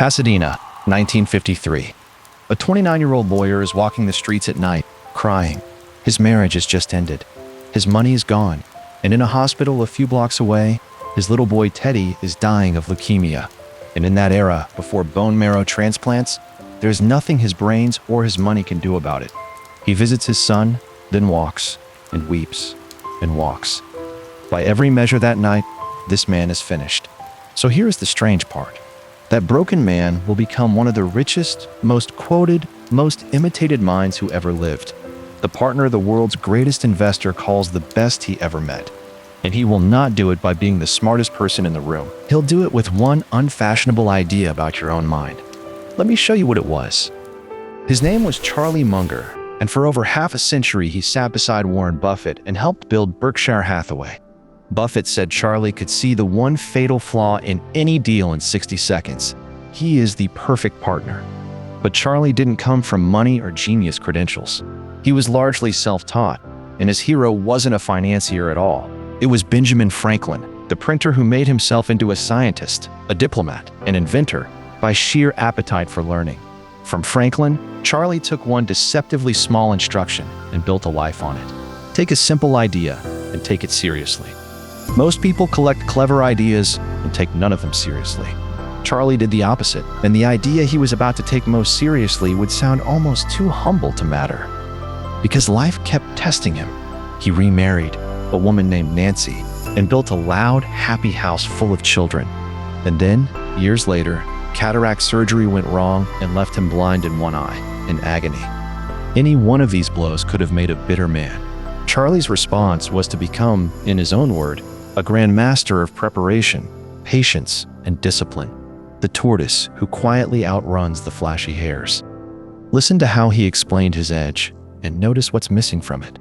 Pasadena, 1953. A 29-year-old lawyer is walking the streets at night, crying. His marriage has just ended. His money is gone, and in a hospital a few blocks away, his little boy Teddy is dying of leukemia. And in that era, before bone marrow transplants, there's nothing his brains or his money can do about it. He visits his son, then walks, and weeps, and walks. By every measure that night, this man is finished. So here's the strange part. That broken man will become one of the richest, most quoted, most imitated minds who ever lived. The partner the world's greatest investor calls the best he ever met. And he will not do it by being the smartest person in the room. He'll do it with one unfashionable idea about your own mind. Let me show you what it was. His name was Charlie Munger, and for over half a century he sat beside Warren Buffett and helped build Berkshire Hathaway. Buffett said Charlie could see the one fatal flaw in any deal in 60 seconds. He is the perfect partner. But Charlie didn't come from money or genius credentials. He was largely self-taught, and his hero wasn't a financier at all. It was Benjamin Franklin, the printer who made himself into a scientist, a diplomat, an inventor, by sheer appetite for learning. From Franklin, Charlie took one deceptively small instruction and built a life on it. Take a simple idea and take it seriously. Most people collect clever ideas and take none of them seriously. Charlie did the opposite, and the idea he was about to take most seriously would sound almost too humble to matter. Because life kept testing him. He remarried a woman named Nancy and built a loud, happy house full of children. And then, years later, cataract surgery went wrong and left him blind in one eye, in agony. Any one of these blows could have made a bitter man. Charlie's response was to become, in his own word, a grand master of preparation, patience, and discipline, the tortoise who quietly outruns the flashy hares. Listen to how he explained his edge, and notice what's missing from it.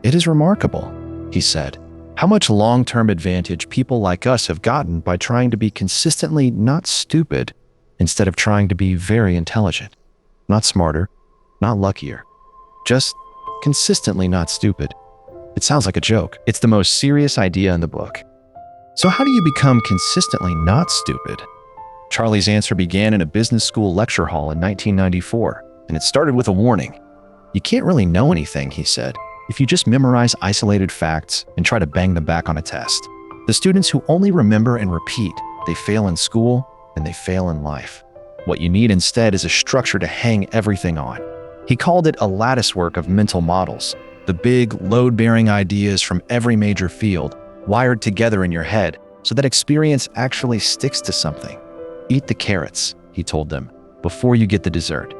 It is remarkable, he said, how much long-term advantage people like us have gotten by trying to be consistently not stupid instead of trying to be very intelligent. Not smarter, not luckier, just consistently not stupid. It sounds like a joke. It's the most serious idea in the book. So how do you become consistently not stupid? Charlie's answer began in a business school lecture hall in 1994, and it started with a warning. You can't really know anything, he said, if you just memorize isolated facts and try to bang them back on a test. The students who only remember and repeat, they fail in school and they fail in life. What you need instead is a structure to hang everything on. He called it a latticework of mental models, the big, load-bearing ideas from every major field, wired together in your head so that experience actually sticks to something. Eat the carrots, he told them, before you get the dessert.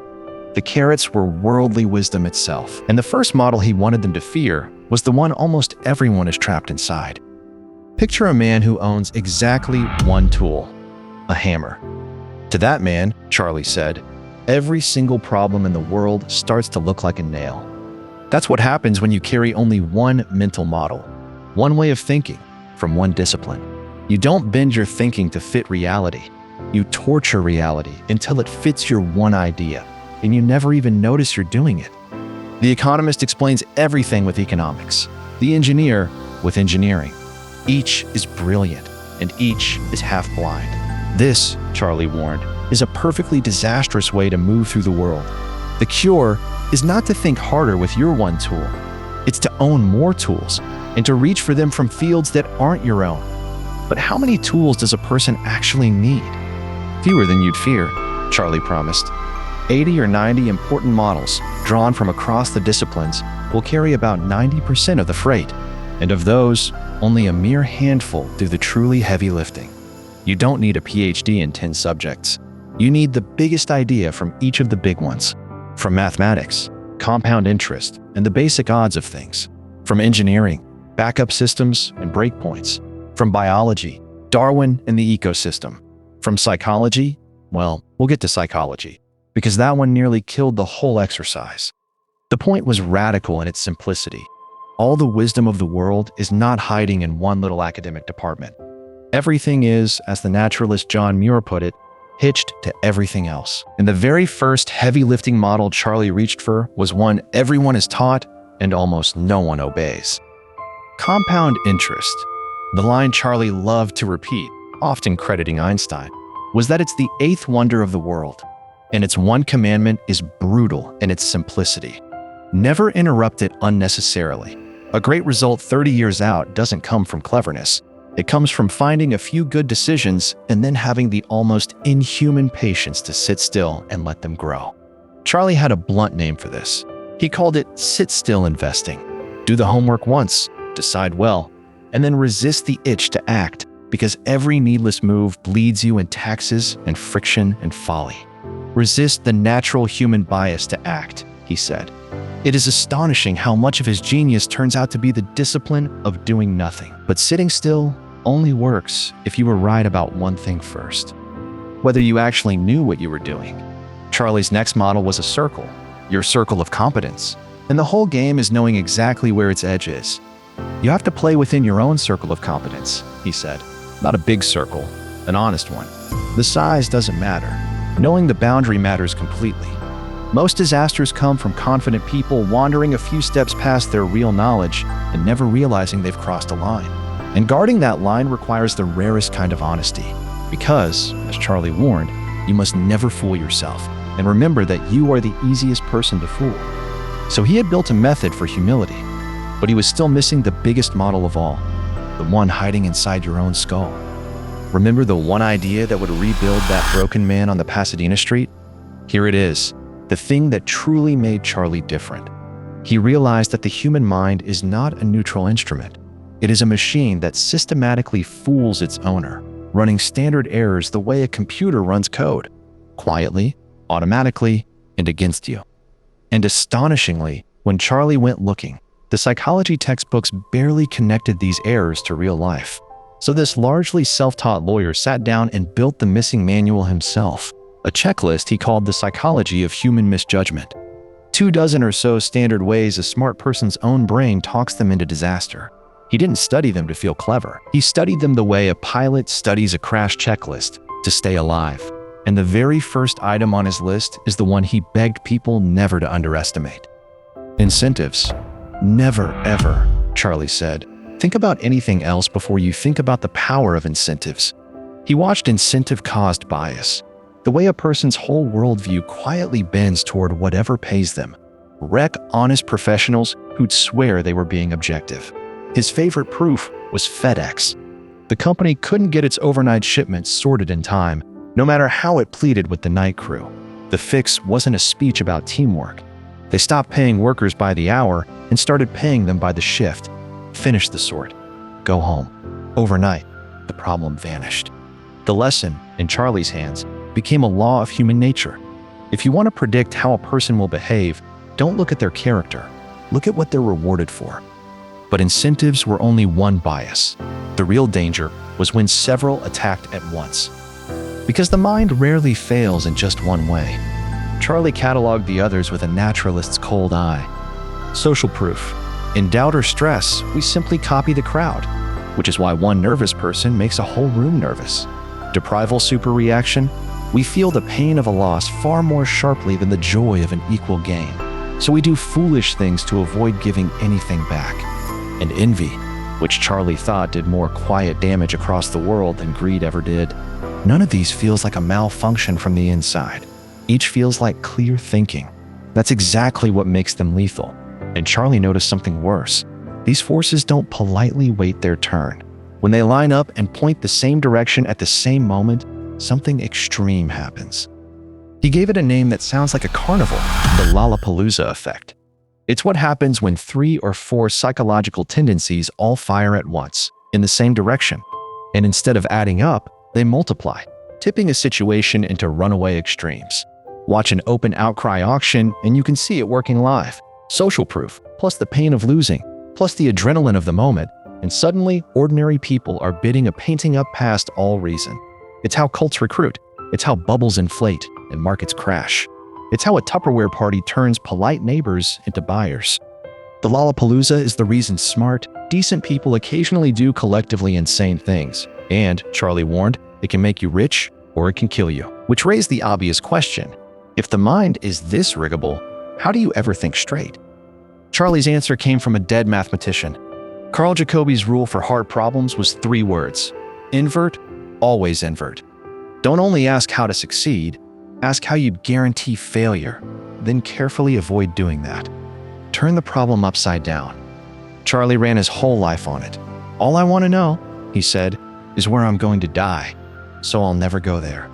The carrots were worldly wisdom itself, and the first model he wanted them to fear was the one almost everyone is trapped inside. Picture a man who owns exactly one tool, a hammer. To that man, Charlie said, every single problem in the world starts to look like a nail. That's what happens when you carry only one mental model, one way of thinking, from one discipline. You don't bend your thinking to fit reality. You torture reality until it fits your one idea, and you never even notice you're doing it. The economist explains everything with economics, the engineer with engineering. Each is brilliant, and each is half blind. This, Charlie warned, is a perfectly disastrous way to move through the world. The cure is not to think harder with your one tool. It's to own more tools and to reach for them from fields that aren't your own. But how many tools does a person actually need? Fewer than you'd fear, Charlie promised. 80 or 90 important models drawn from across the disciplines will carry about 90% of the freight. And of those, only a mere handful do the truly heavy lifting. You don't need a PhD in 10 subjects. You need the biggest idea from each of the big ones. From mathematics, compound interest, and the basic odds of things. From engineering, backup systems and breakpoints. From biology, Darwin and the ecosystem. From psychology, well, we'll get to psychology, because that one nearly killed the whole exercise. The point was radical in its simplicity. All the wisdom of the world is not hiding in one little academic department. Everything is, as the naturalist John Muir put it, hitched to everything else. And the very first heavy lifting model Charlie reached for was one everyone is taught and almost no one obeys. Compound interest, the line Charlie loved to repeat, often crediting Einstein. was that it's the eighth wonder of the world, and its one commandment is brutal in its simplicity. Never interrupt it unnecessarily. A great result 30 years out doesn't come from cleverness. It comes from finding a few good decisions and then having the almost inhuman patience to sit still and let them grow. Charlie had a blunt name for this. He called it sit-still investing. Do the homework once, decide well, and then resist the itch to act, because every needless move bleeds you in taxes and friction and folly. Resist the natural human bias to act, he said. It is astonishing how much of his genius turns out to be the discipline of doing nothing. But sitting still only works if you were right about one thing first, whether you actually knew what you were doing. Charlie's next model was a circle, your circle of competence. And the whole game is knowing exactly where its edge is. You have to play within your own circle of competence, he said. Not a big circle, an honest one. The size doesn't matter. Knowing the boundary matters completely. Most disasters come from confident people wandering a few steps past their real knowledge and never realizing they've crossed a line. And guarding that line requires the rarest kind of honesty. Because, as Charlie warned, you must never fool yourself. And remember that you are the easiest person to fool. So he had built a method for humility, but he was still missing the biggest model of all, the one hiding inside your own skull. Remember the one idea that would rebuild that broken man on the Pasadena street? Here it is, the thing that truly made Charlie different. He realized that the human mind is not a neutral instrument. It is a machine that systematically fools its owner, running standard errors the way a computer runs code, quietly, automatically, and against you. And astonishingly, when Charlie went looking, the psychology textbooks barely connected these errors to real life. So this largely self-taught lawyer sat down and built the missing manual himself, a checklist he called the Psychology of Human Misjudgment. 24 or so standard ways a smart person's own brain talks them into disaster. He didn't study them to feel clever. He studied them the way a pilot studies a crash checklist, to stay alive. And the very first item on his list is the one he begged people never to underestimate. Incentives. Never, ever, Charlie said. Think about anything else before you think about the power of incentives. He watched incentive-caused bias, the way a person's whole worldview quietly bends toward whatever pays them, wreck honest professionals who'd swear they were being objective. His favorite proof was FedEx. The company couldn't get its overnight shipments sorted in time, no matter how it pleaded with the night crew. The fix wasn't a speech about teamwork. They stopped paying workers by the hour and started paying them by the shift. Finish the sort. Go home. Overnight, the problem vanished. The lesson, in Charlie's hands, became a law of human nature. If you want to predict how a person will behave, don't look at their character. Look at what they're rewarded for. But incentives were only one bias. The real danger was when several attacked at once. Because the mind rarely fails in just one way. Charlie cataloged the others with a naturalist's cold eye. Social proof. In doubt or stress, we simply copy the crowd, which is why one nervous person makes a whole room nervous. Deprival superreaction. We feel the pain of a loss far more sharply than the joy of an equal gain. So we do foolish things to avoid giving anything back. And envy, which Charlie thought did more quiet damage across the world than greed ever did. None of these feels like a malfunction from the inside. Each feels like clear thinking. That's exactly what makes them lethal. And Charlie noticed something worse. These forces don't politely wait their turn. When they line up and point the same direction at the same moment, something extreme happens. He gave it a name that sounds like a carnival, the Lollapalooza effect. It's what happens when 3 or 4 psychological tendencies all fire at once, in the same direction. And instead of adding up, they multiply, tipping a situation into runaway extremes. Watch an open outcry auction and you can see it working live. Social proof, plus the pain of losing, plus the adrenaline of the moment, and suddenly ordinary people are bidding a painting up past all reason. It's how cults recruit. It's how bubbles inflate and markets crash. It's how a Tupperware party turns polite neighbors into buyers. The Lollapalooza is the reason smart, decent people occasionally do collectively insane things. And, Charlie warned, it can make you rich or it can kill you. Which raised the obvious question. If the mind is this riggable, how do you ever think straight? Charlie's answer came from a dead mathematician. Carl Jacobi's rule for hard problems was 3 words. Invert, always invert. Don't only ask how to succeed, ask how you'd guarantee failure, then carefully avoid doing that. Turn the problem upside down. Charlie ran his whole life on it. All I want to know, he said, is where I'm going to die, so I'll never go there.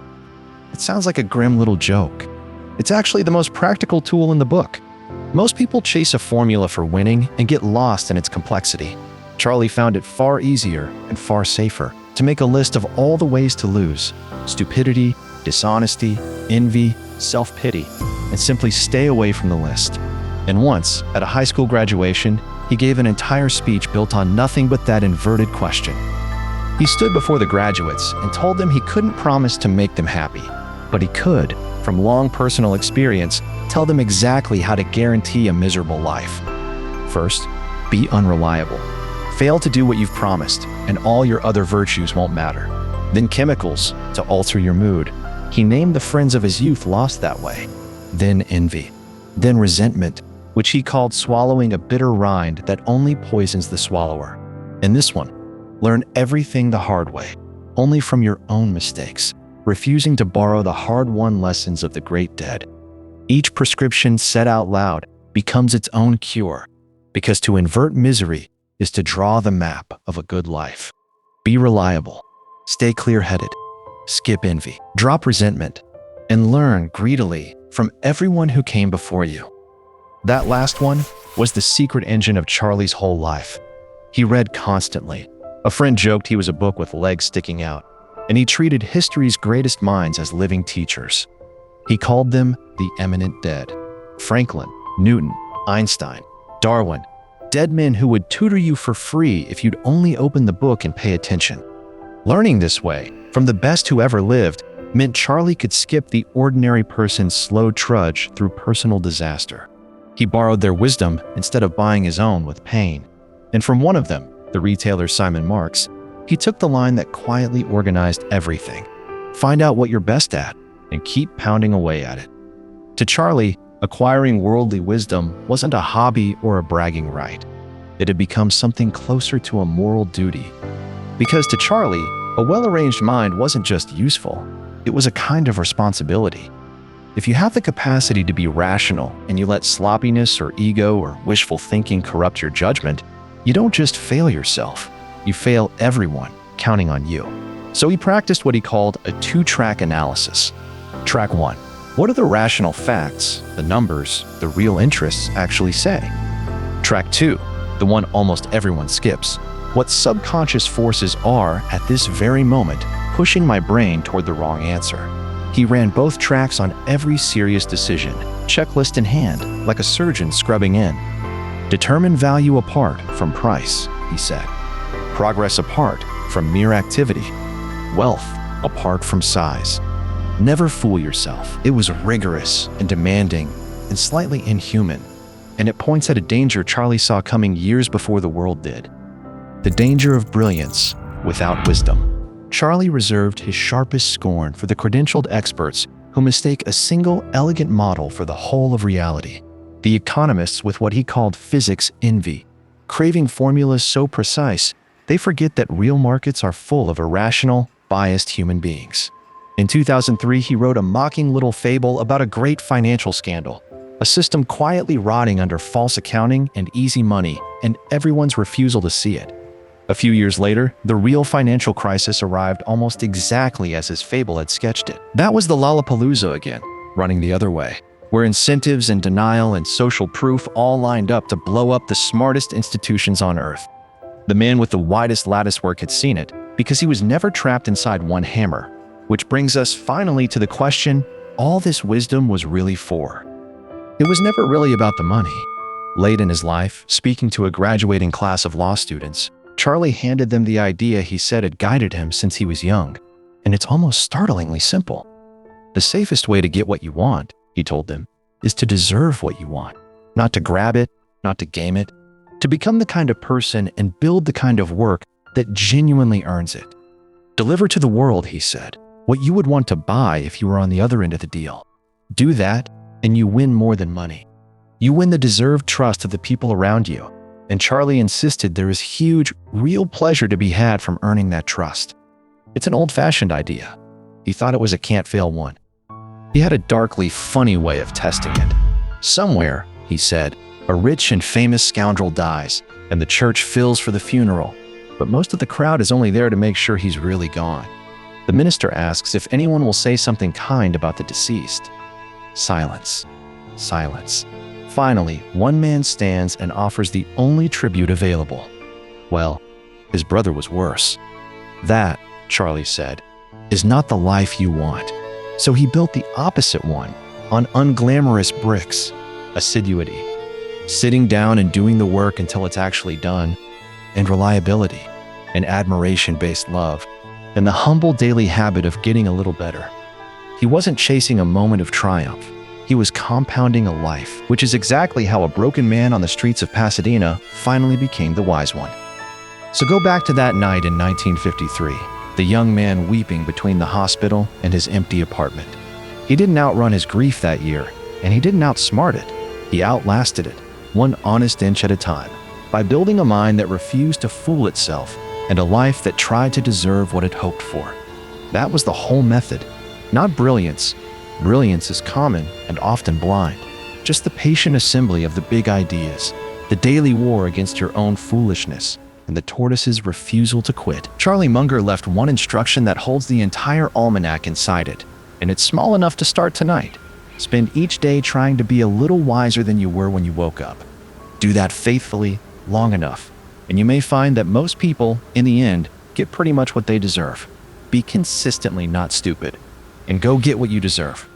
It sounds like a grim little joke. It's actually the most practical tool in the book. Most people chase a formula for winning and get lost in its complexity. Charlie found it far easier and far safer to make a list of all the ways to lose: stupidity, dishonesty, envy, self-pity, and simply stay away from the list. And once, at a high school graduation, he gave an entire speech built on nothing but that inverted question. He stood before the graduates and told them he couldn't promise to make them happy, but he could, from long personal experience, tell them exactly how to guarantee a miserable life. First, be unreliable. Fail to do what you've promised, and all your other virtues won't matter. Then chemicals, to alter your mood. He named the friends of his youth lost that way. Then envy. Then resentment, which he called swallowing a bitter rind that only poisons the swallower. And this one, learn everything the hard way, only from your own mistakes, refusing to borrow the hard-won lessons of the great dead. Each prescription said out loud becomes its own cure, because to invert misery is to draw the map of a good life. Be reliable, stay clear-headed, skip envy, drop resentment, and learn greedily from everyone who came before you. That last one was the secret engine of Charlie's whole life. He read constantly. A friend joked he was a book with legs sticking out, and he treated history's greatest minds as living teachers. He called them the eminent dead. Franklin, Newton, Einstein, Darwin, dead men who would tutor you for free if you'd only open the book and pay attention. Learning this way, from the best who ever lived, meant Charlie could skip the ordinary person's slow trudge through personal disaster. He borrowed their wisdom instead of buying his own with pain. And from one of them, the retailer Simon Marks, he took the line that quietly organized everything. Find out what you're best at and keep pounding away at it. To Charlie, acquiring worldly wisdom wasn't a hobby or a bragging right. It had become something closer to a moral duty. Because to Charlie, a well-arranged mind wasn't just useful, it was a kind of responsibility. If you have the capacity to be rational and you let sloppiness or ego or wishful thinking corrupt your judgment, you don't just fail yourself, you fail everyone counting on you. So he practiced what he called a two-track analysis. Track 1. What do the rational facts, the numbers, the real interests actually say? Track 2. The one almost everyone skips. What subconscious forces are, at this very moment, pushing my brain toward the wrong answer? He ran both tracks on every serious decision, checklist in hand, like a surgeon scrubbing in. Determine value apart from price, he said. Progress apart from mere activity. Wealth apart from size. Never fool yourself. It was rigorous and demanding and slightly inhuman, and it points at a danger Charlie saw coming years before the world did. The danger of brilliance without wisdom. Charlie reserved his sharpest scorn for the credentialed experts who mistake a single elegant model for the whole of reality. The economists with what he called physics envy, craving formulas so precise, they forget that real markets are full of irrational, biased human beings. In 2003, he wrote a mocking little fable about a great financial scandal, a system quietly rotting under false accounting and easy money, and everyone's refusal to see it. A few years later, the real financial crisis arrived almost exactly as his fable had sketched it. That was the Lollapalooza again, running the other way, where incentives and denial and social proof all lined up to blow up the smartest institutions on earth. The man with the widest latticework had seen it because he was never trapped inside one hammer, which brings us finally to the question all this wisdom was really for. It was never really about the money. Late in his life, speaking to a graduating class of law students, Charlie handed them the idea he said had guided him since he was young, and it's almost startlingly simple. The safest way to get what you want, he told them, is to deserve what you want, not to grab it, not to game it, to become the kind of person and build the kind of work that genuinely earns it. Deliver to the world, he said, what you would want to buy if you were on the other end of the deal. Do that, and you win more than money. You win the deserved trust of the people around you. And Charlie insisted there is huge, real pleasure to be had from earning that trust. It's an old-fashioned idea. He thought it was a can't-fail one. He had a darkly funny way of testing it. Somewhere, he said, a rich and famous scoundrel dies, and the church fills for the funeral, but most of the crowd is only there to make sure he's really gone. The minister asks if anyone will say something kind about the deceased. Silence. Silence. Finally, one man stands and offers the only tribute available. Well, his brother was worse. That, Charlie said, is not the life you want. So he built the opposite one, on unglamorous bricks, assiduity, sitting down and doing the work until it's actually done, and reliability, and admiration-based love, and the humble daily habit of getting a little better. He wasn't chasing a moment of triumph. He was compounding a life, which is exactly how a broken man on the streets of Pasadena finally became the wise one. So go back to that night in 1953, the young man weeping between the hospital and his empty apartment. He didn't outrun his grief that year, and he didn't outsmart it. He outlasted it, one honest inch at a time, by building a mind that refused to fool itself and a life that tried to deserve what it hoped for. That was the whole method. Not brilliance. Brilliance is common and often blind. Just the patient assembly of the big ideas, the daily war against your own foolishness, and the tortoise's refusal to quit. Charlie Munger left one instruction that holds the entire almanac inside it, and it's small enough to start tonight. Spend each day trying to be a little wiser than you were when you woke up. Do that faithfully, long enough, and you may find that most people, in the end, get pretty much what they deserve. Be consistently not stupid, and go get what you deserve.